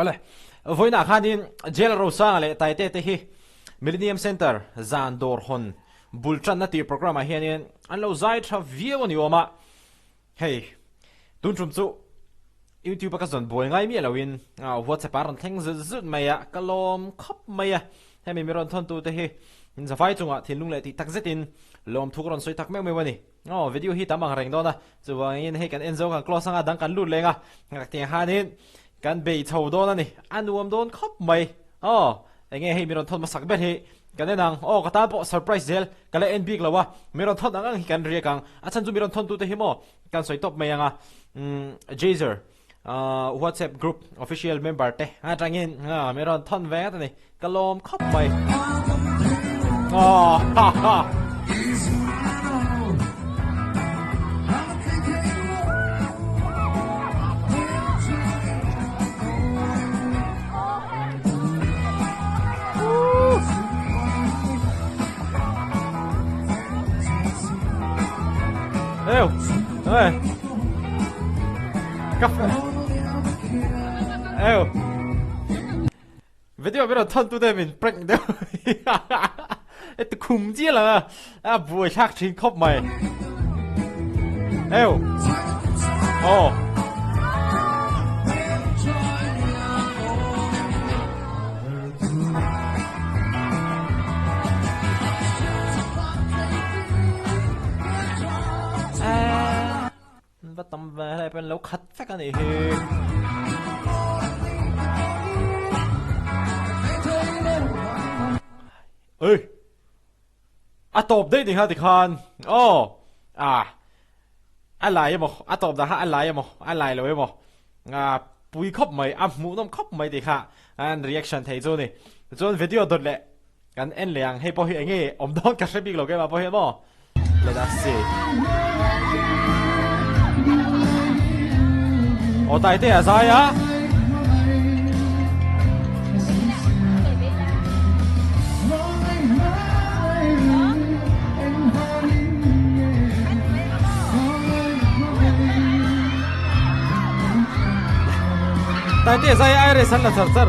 ale voi na khanin Lalrosanga le Taitea te hi Millennium Center Zandor Hon Bulchan na ti program a hianin an lo zai tha viewani oma hey tun chum chu YouTube ka zon boy ngai mi lawin WhatsApp aron theng zut maya kalom khop maya hemi miron thon tu te hi in zawai chunga thinlung le ti takzetin lom thukron soi tak mek me wani video hi tamang reng dona chuwangin he kan enzo kan close anga dang kan lut lenga ngak te hanin kan bei chho dona ni anuam don khop mai enge he miron thon masak bet he kan enang kata po surprise del kala NB glawa miron thon ang hi kan ria kang achan chu miron thon tu te hi mo kan soi top mai anga Jazer WhatsApp group official member te atangin meron thon ve ta ni kalom khop mai ha ha Eo, café. Eo. Video biết là thân tu đây mình prank đâu. Cái khùng chia là vừa chắc chính khóc mày. Eo. Bắt tâm về đây bên lâu khát phách anh này ơi tộp đây thì ha thì khan anh lại mà tộp đã ha anh lại rồi mà bùi khóc mày mũ nông khóc mày thì ha anh reaction thấy rồi này rồi video đột lệ anh em liền hay bao nhiêu anh ấy đó cả sẽ bị lộ cái mà bao nhiêu mà let us see Taitea sai á Taitea sai ai re san la sar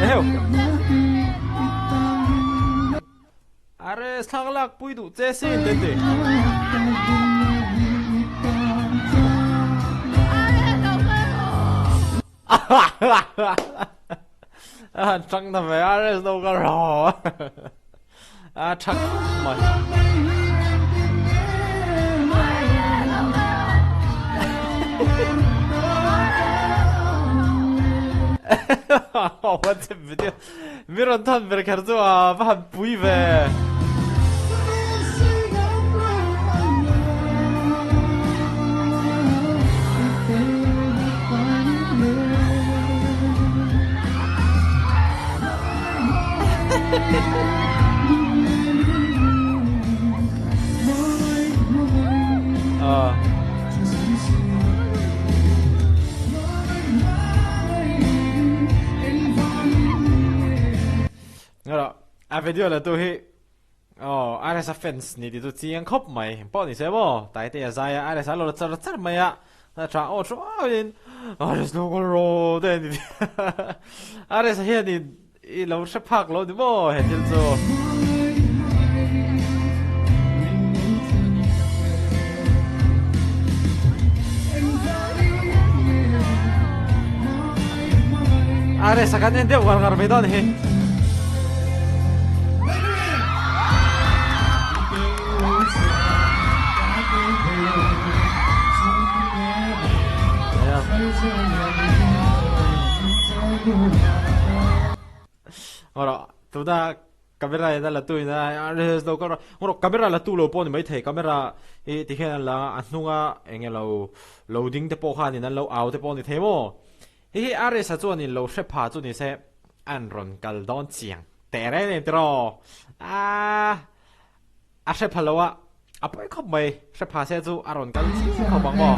eheu are saglak pui du che sin den de trăng là về Ares đâu có rõ trăng mày what's the video miron thân về cái đó vẫn bùi về video là tôi hi ai là fans ni tu chiang khop mai po ni se mo Taitea sai ai là lo char mai a tra in there's no go de ni ai là he ni i lo se phak lo ni mo he til zo ai là sakan en de war gar me don he ora tuda camera ida la tuina res do ka ora camera la tu lo pon mai thei camera e ti khen la anunga engelo loading te po khan ni na lo out te pon ni themo hi are sa chuan in lo hre pha chu ni se an ron kal don chiang te re ne tro a hre phalowa a poi khop mai hre pha se chu aron kal khop bang mo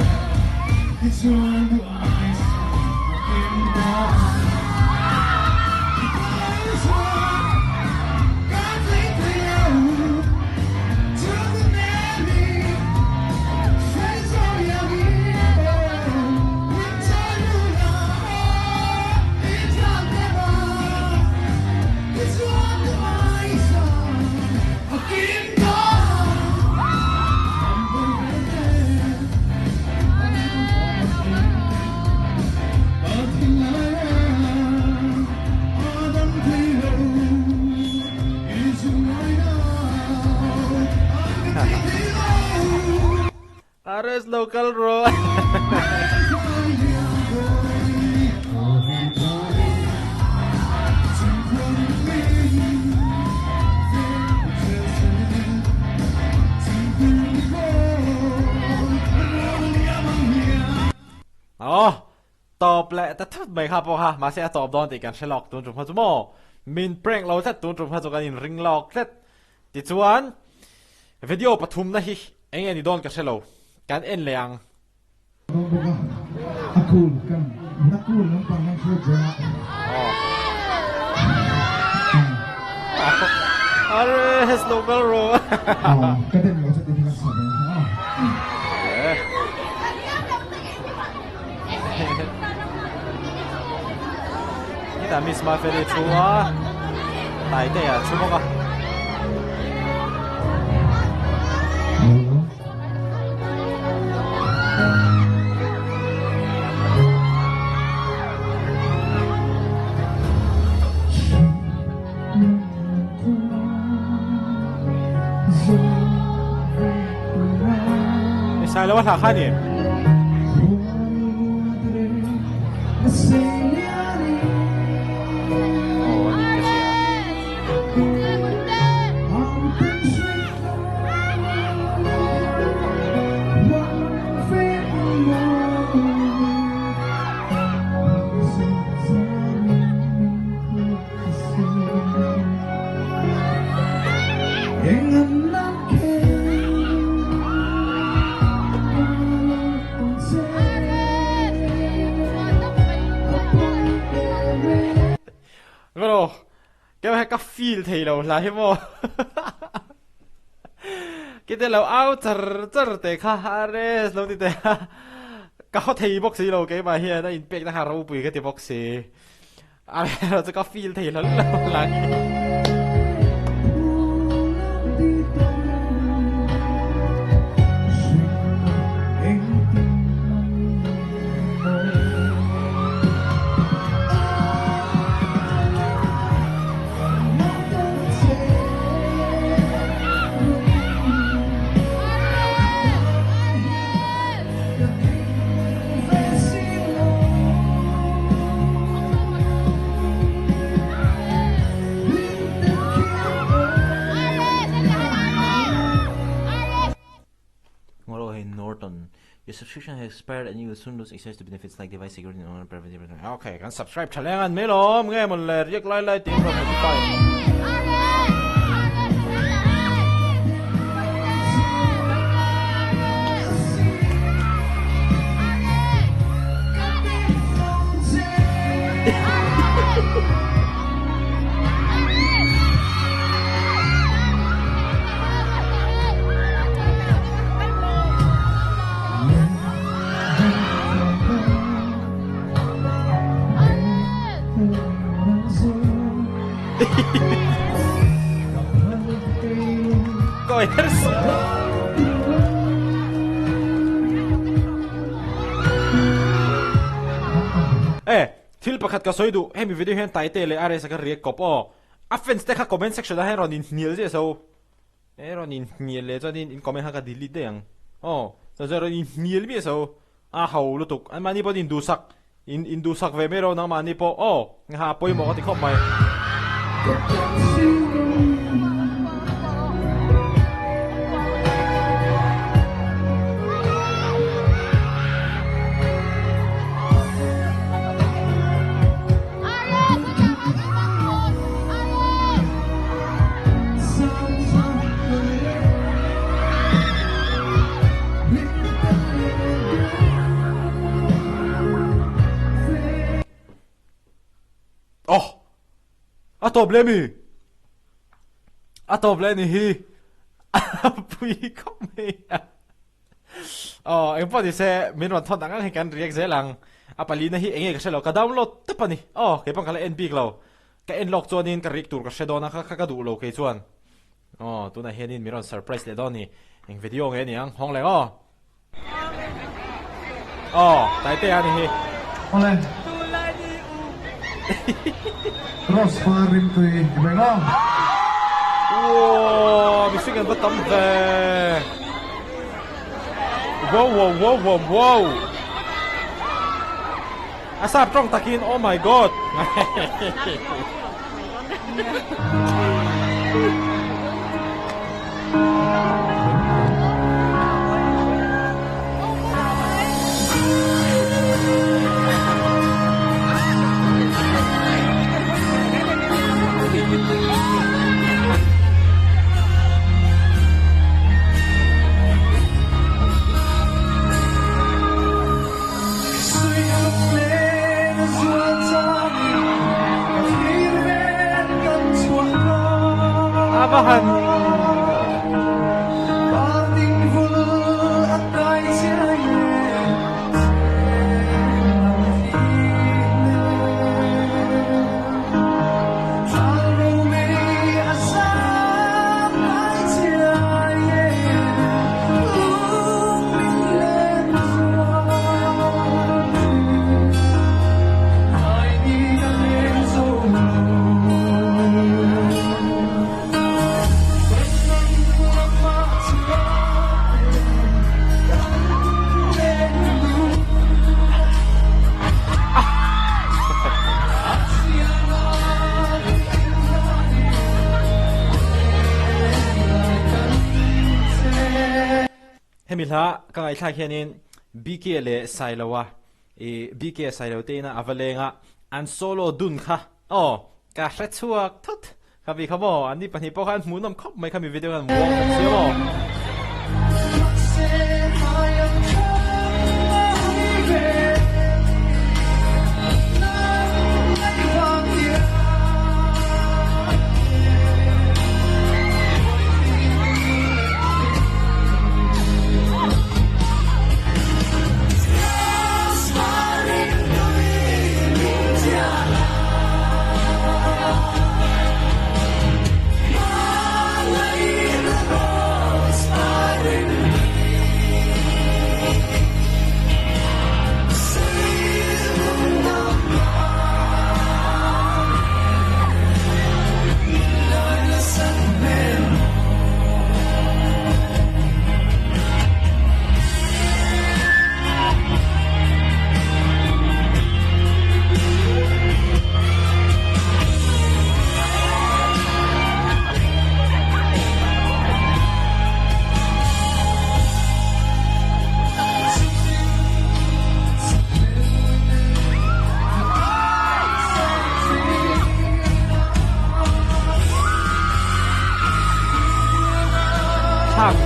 Ares local ro. Tộp lại tất thất mấy khá bó ha mà sẽ tộp đón thì cần sẽ lọc tuôn trùng hoa chú mô mình prank lâu thất tuôn trùng hoa chú cần ring lọc thất thì chuan video bắt thum na hi anh em đi đón cần sẽ lâu cần en liang Cool kan na cool ng pang suja Ares local ro kadang mo sa tingin sa kita miss ma feli chua Taitea à chua ka sai lewat hak kan ya Ngoro, cái này cái feel thì lâu lại mo, cái đấy lâu áo chở để khá Ares lâu thì đấy, cái thì box lâu cái mà hiện tại impact nó harau bùi cái thì box, Ares nó cái feel thì lâu lại. Your subscription has expired and you will soon lose access to benefits like device security and online privacy. Okay, kan subscribe chalengan melom ngay mon le riek lai tin from Spotify. Yes. Thil pakhat ka soidu hemi video hen Taitea le Ares ka react kop o offense te kha comment section ha ron in niel je so ron in niel le chanin in comment ha ka delete de yang so ron in niel mi so haw lutuk an mani po din dusak in dusak ve mero na mani po nga poi mo ka ti khop mai problemi hi pui khóc mi em po di se min ron thon ang kan react ze lang apali na hi enge ka selo ka download te pani ke pang kala nb lo ka enlock chonin ka react tur ka shedo na ka du lo ke chuan tu na henin mi ron surprise le doni eng video nge ni ang hong le Taitea ni hi ole Cross parin to eh. Iba Wow, bisigan ba tambe? wow asap trong takin oh my god abahan hemila kangai thak hianin BK le sailawa BK sailo te na avalenga an solo dun kha ka hretsuak thut khabi khamo ani pani pokan munam khop mai khami video kan wong semo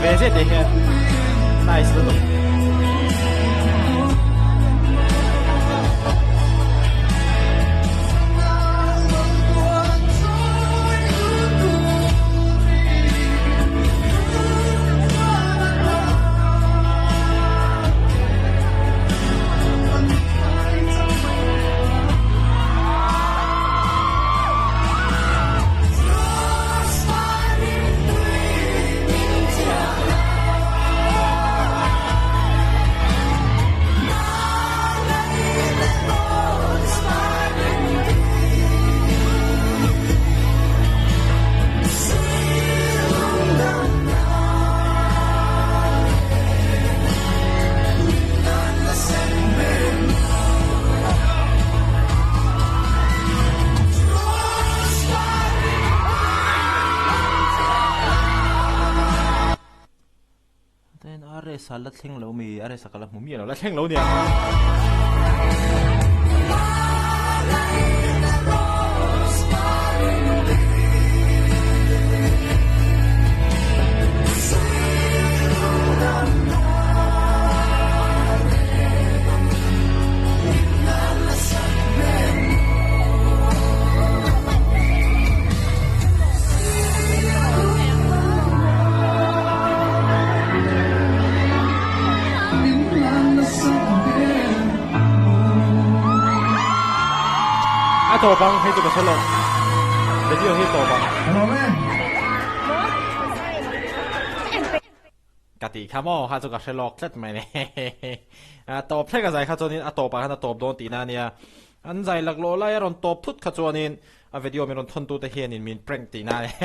visit here. Nice little. Sa lát theng lâu mi are sa kalak mumi lo lát theng lâu nia tổ băng hay tụi cái lộn để điều hết tổ băngกติข้ามอข้าจะกับเชลล็อกเสร็จไหมเนี่ยตบใช่กับใจข้าจวนินตบไปข้าตบโดนตีน่าเนี่ยอันใจหลักโลไล่รอนตบทุดข้าจวนินวิดีโอมีรอนทนตัวแต่เฮียนินมีนเปร่งตีน่าเนี่ย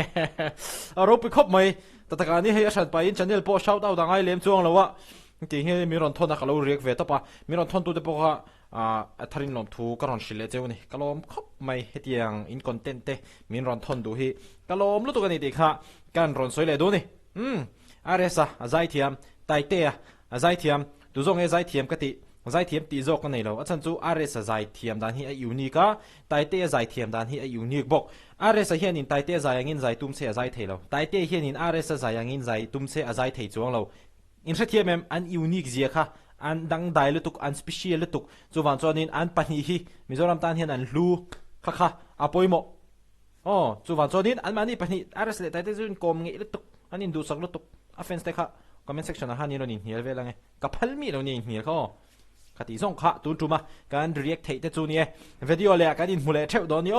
รูปไปครบไหมแต่ตะการนี้ให้ฉันไปอินชันเนลโพสต์ชาวดาวดังไอเลี้ยมจวงแล้ววะ ti he mi ron thon na kalo riek ve to pa mi ron thon tu te po kha atharin lom thu karon shile cheu ni kalom khop mai hetiang in content te min ron thon du hi kalom lu tu kan ni ti kha kan ron soi le du ni aresa azai thiam tai te azai thiam tu zong e zai thiam ka ti zai thiam ti zok ka nei lo achan chu aresa zai thiam dan hi a unique a tai te zai thiam dan hi a unique bok aresa hian in tai te zai angin zai tum se zai thelo tai te hian in aresa zai angin zai tum se azai thei chuang lo in thiam em an unique zia kha an dang dai lutuk an special lutuk chuwan chonin an pani hi mizoram tan hian an hlu kha apoimo chuwan chonin an mani pani ares le tai te jun kom nge lutuk anin du sak lutuk offense te kha comment section a hanin lo ni hial velange kapal mi lo ni hial kho khati song kha tu tuma kan react thei te chu ni video le kan in mule theu do ni